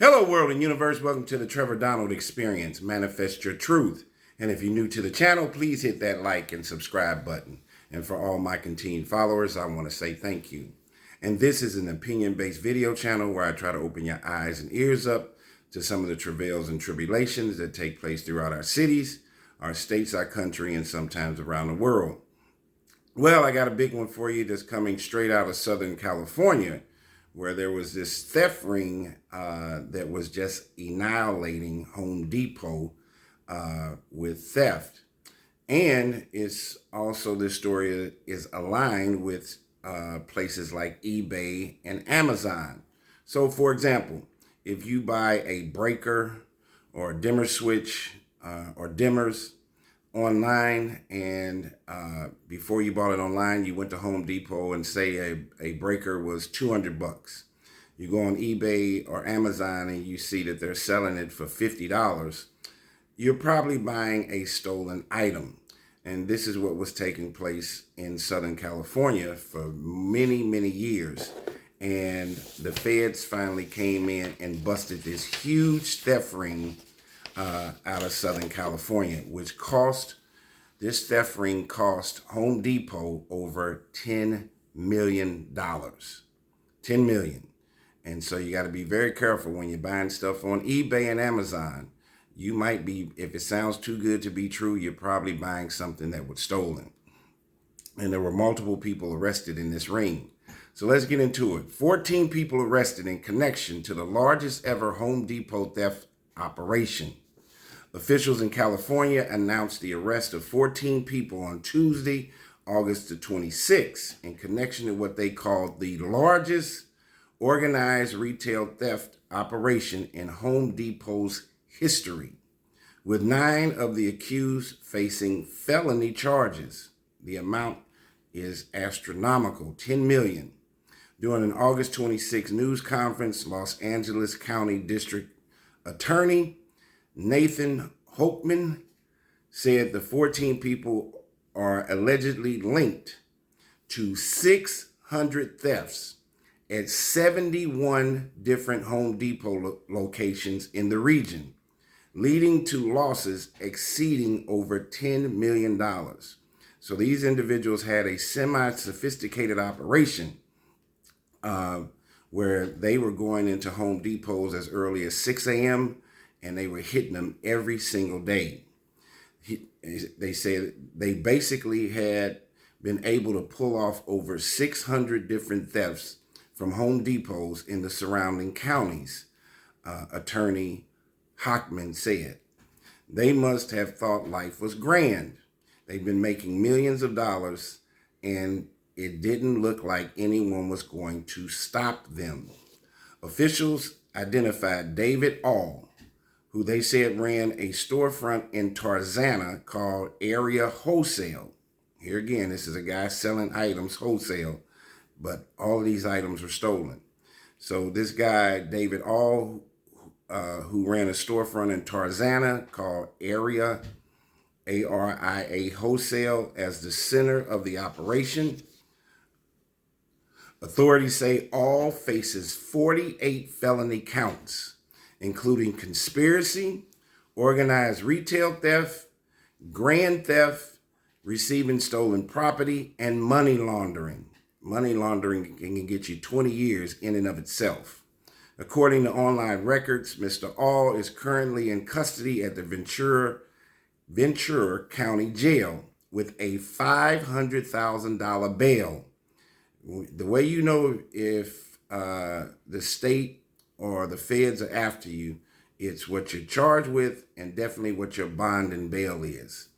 Hello, world and universe. Welcome to the Trevor Donald Experience. Manifest your truth. And if you're new to the channel, please hit that like and subscribe button. And for all my continued followers, I want to say thank you. And this is an opinion-based video channel where I try to open your eyes and ears up to some of the travails and tribulations that take place throughout our cities, our states, our country, and sometimes around the world. Well, I got a big one for you that's coming straight out of Southern California, where there was this theft ring that was just annihilating Home Depot with theft. And it's also, this story is aligned with places like eBay and Amazon. So for example, if you buy a breaker or a dimmer switch or dimmers online, and before you bought it online, you went to Home Depot and say a breaker was $200. You go on eBay or Amazon and you see that they're selling it for $50. You're probably buying a stolen item. And this is what was taking place in Southern California for many, many years. And the feds finally came in and busted this huge theft ring out of Southern California, which this theft ring cost Home Depot over $10 million. $10 million. And so you got to be very careful when you're buying stuff on eBay and Amazon. You might be, if it sounds too good to be true, you're probably buying something that was stolen. And there were multiple people arrested in this ring. So let's get into it. 14 people arrested in connection to the largest ever Home Depot theft operation. Officials in California announced the arrest of 14 people on Tuesday, August the 26th, in connection to what they called the largest organized retail theft operation in Home Depot's history, with 9 of the accused facing felony charges. The amount is astronomical, $10 million. During an August 26 news conference, Los Angeles County District Attorney Nathan Hochman said the 14 people are allegedly linked to 600 thefts at 71 different Home Depot locations in the region, leading to losses exceeding over $10 million. So these individuals had a semi-sophisticated operation where they were going into Home Depots as early as 6 a.m., and they were hitting them every single day. They said they basically had been able to pull off over 600 different thefts from Home Depots in the surrounding counties, Attorney Hochman said. They must have thought life was grand. They've been making millions of dollars, and it didn't look like anyone was going to stop them. Officials identified David All, who they said ran a storefront in Tarzana called Area Wholesale. Here again, this is a guy selling items wholesale, but all of these items were stolen. So this guy, David All, who ran a storefront in Tarzana called Area, ARIA Wholesale, as the center of the operation. Authorities say All faces 48 felony counts, including conspiracy, organized retail theft, grand theft, receiving stolen property, and money laundering. Money laundering can get you 20 years in and of itself. According to online records, Mr. All is currently in custody at the Ventura County Jail with a $500,000 bail. The way you know if the state or the feds are after you, it's what you're charged with and definitely what your bond and bail is.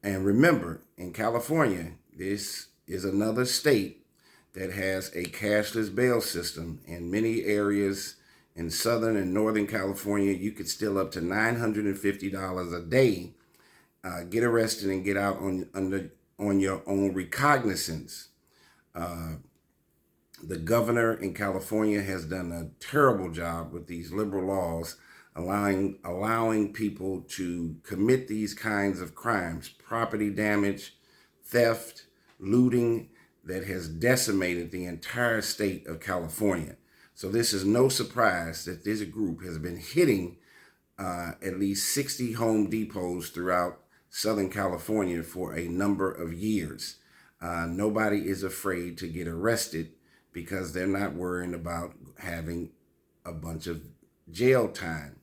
And remember, in California, this is another state that has a cashless bail system. In many areas in Southern and Northern California, you could steal up to $950 a day, get arrested and get out on your own recognizance. The governor in California has done a terrible job with these liberal laws, allowing people to commit these kinds of crimes, property damage, theft, looting, that has decimated the entire state of California. So this is no surprise that this group has been hitting at least 60 Home Depots throughout Southern California for a number of years. Nobody is afraid to get arrested because they're not worrying about having a bunch of jail time.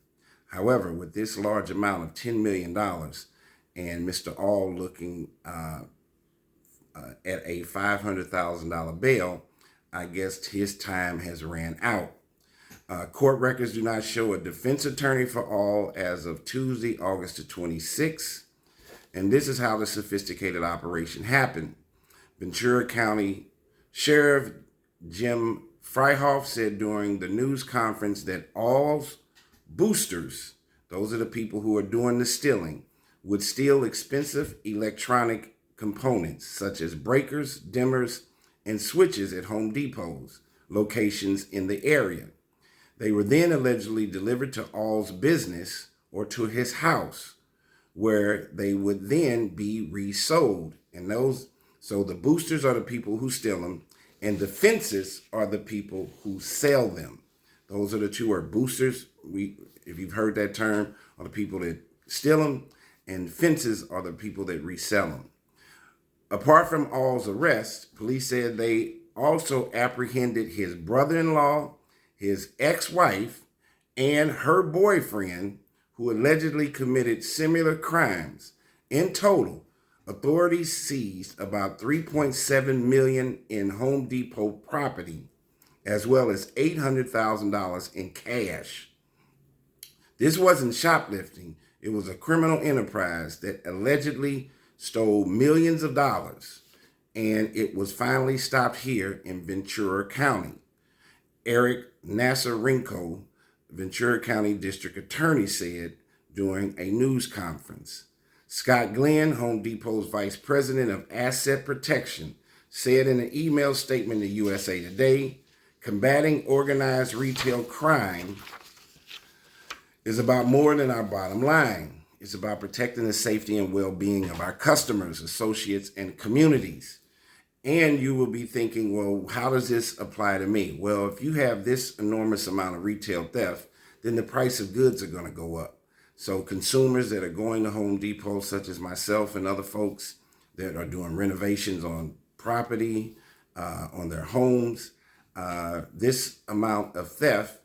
However, with this large amount of $10 million and Mr. Aul looking at a $500,000 bail, I guess his time has ran out. Court records do not show a defense attorney for Aul as of Tuesday, August the 26th. And this is how the sophisticated operation happened. Ventura County Sheriff Jim Freihoff said during the news conference that Aul's boosters, those are the people who are doing the stealing, would steal expensive electronic components such as breakers, dimmers, and switches at Home Depot's locations in the area. They were then allegedly delivered to Aul's business or to his house, where they would then be resold. And so the boosters are the people who steal them, and the fences are the people who sell them. Those are the two are boosters. If you've heard that term, are the people that steal them, and fences are the people that resell them. Apart from Aul's arrest, police said they also apprehended his brother-in-law, his ex-wife, and her boyfriend, who allegedly committed similar crimes. In total, authorities seized about $3.7 million in Home Depot property, as well as $800,000 in cash. This wasn't shoplifting. It was a criminal enterprise that allegedly stole millions of dollars, and it was finally stopped here in Ventura County. Eric Nasarenko, Ventura County District Attorney, said during a news conference. Scott Glenn, Home Depot's Vice President of Asset Protection, said in an email statement to USA Today, combating organized retail crime is about more than our bottom line. It's about protecting the safety and well-being of our customers, associates, and communities. And you will be thinking, well, how does this apply to me? Well, if you have this enormous amount of retail theft, then the price of goods are going to go up. So consumers that are going to Home Depot, such as myself and other folks that are doing renovations on property, on their homes, this amount of theft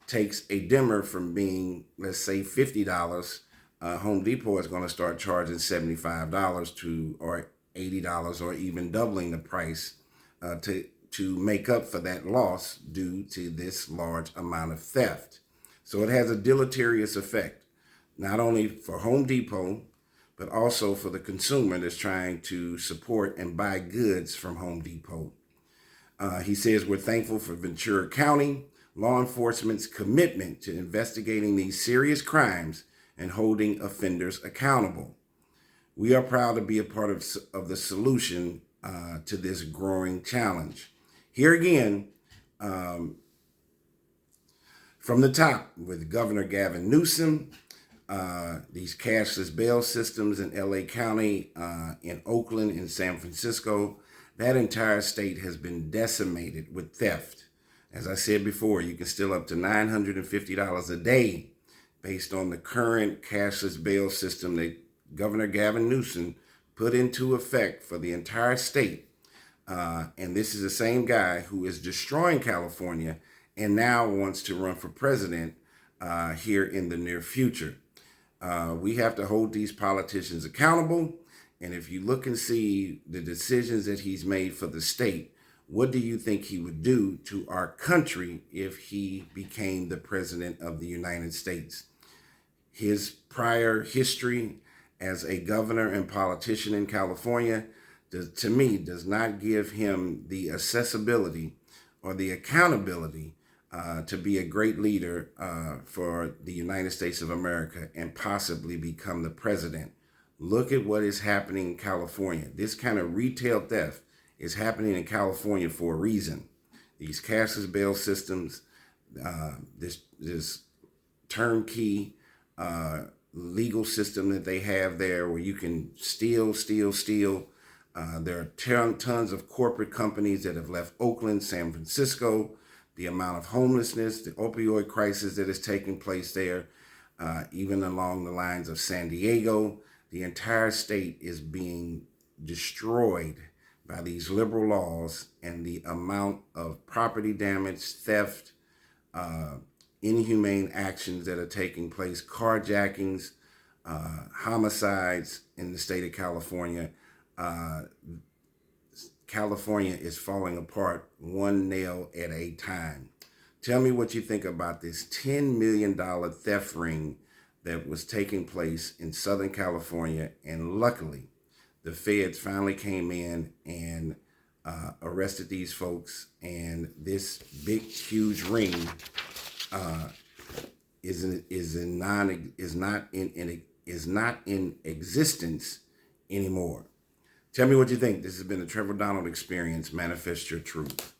takes a dimmer from being, let's say, $50. Home Depot is going to start charging $75 or $80 or even doubling the price to make up for that loss due to this large amount of theft. So it has a deleterious effect, not only for Home Depot, but also for the consumer that's trying to support and buy goods from Home Depot. He says, we're thankful for Ventura County law enforcement's commitment to investigating these serious crimes and holding offenders accountable. We are proud to be a part of the solution to this growing challenge. Here again, from the top with Governor Gavin Newsom, these cashless bail systems in LA County, in Oakland, in San Francisco, that entire state has been decimated with theft. As I said before, you can steal up to $950 a day based on the current cashless bail system that Governor Gavin Newsom put into effect for the entire state. And this is the same guy who is destroying California and now wants to run for president here in the near future. We have to hold these politicians accountable. And if you look and see the decisions that he's made for the state, what do you think he would do to our country if he became the president of the United States? His prior history as a governor and politician in California, to me, does not give him the accessibility or the accountability to be a great leader for the United States of America and possibly become the president. Look at what is happening in California. This kind of retail theft is happening in California for a reason. These cashless bail systems, this turnkey legal system that they have there where you can steal. There are tons of corporate companies that have left Oakland, San Francisco. the amount of homelessness, the opioid crisis that is taking place there, even along the lines of San Diego. The entire state is being destroyed by these liberal laws, and the amount of property damage, theft, inhumane actions that are taking place, carjackings, homicides in the state of California. California is falling apart one nail at a time. Tell me what you think about this $10 million theft ring that was taking place in Southern California. And luckily, the feds finally came in and arrested these folks. And this big, huge ring is not in existence anymore. Tell me what you think. This has been the Trevor Donald Experience. Manifest your truth.